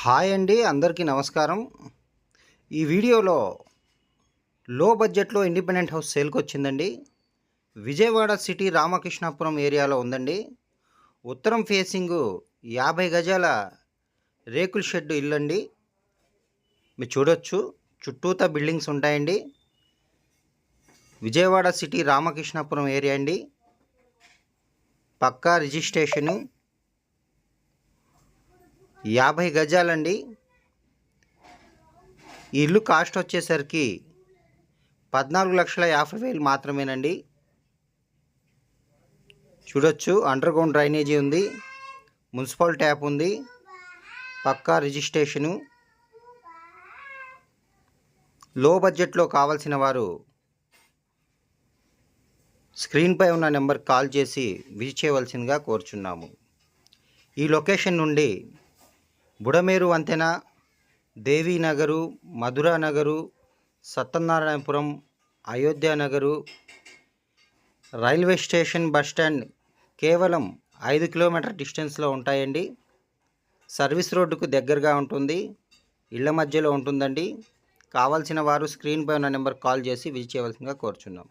Hi అండి, అందరికీ నమస్కారం. ఈ వీడియోలో లో బడ్జెట్లో ఇండిపెండెంట్ హౌస్ సేల్కి వచ్చిందండి. విజయవాడ సిటీ రామకృష్ణాపురం ఏరియాలో ఉందండి. ఉత్తరం ఫేసింగు 50 గజాల రేకుల షెడ్ ఇల్లండి. మీరు చూడొచ్చు, చుట్టూతా బిల్డింగ్స్ ఉంటాయండి. విజయవాడ సిటీ రామకృష్ణాపురం ఏరియా అండి. పక్కా రిజిస్ట్రేషను, 50 గజాలండి. ఈ ఇల్లు కాస్ట్ వచ్చేసరికి 14,50,000 మాత్రమేనండి. చూడొచ్చు, అండర్ గ్రౌండ్ డ్రైనేజీ ఉంది, మున్సిపల్ ట్యాప్ ఉంది, పక్కా రిజిస్ట్రేషను. లో బడ్జెట్లో కావాల్సిన వారు స్క్రీన్పై ఉన్న నెంబర్కి కాల్ చేసి విజిట్ చేయవలసిందిగా కోరుచున్నాము. ఈ లొకేషన్ నుండి బుడమేరు వంతెన, Devinagar, Madhura Nagar, Satyanarayanapuram, Ayodhya Nagar, railway station, bus stand కేవలం 5 కిలోమీటర్ డిస్టెన్స్లో ఉంటాయండి. సర్వీస్ రోడ్డుకు దగ్గరగా ఉంటుంది, ఇళ్ల మధ్యలో ఉంటుందండి. కావాల్సిన వారు స్క్రీన్పై ఉన్న నెంబర్కి కాల్ చేసి విజిట్ చేయవలసిందిగా కోరుచున్నాం.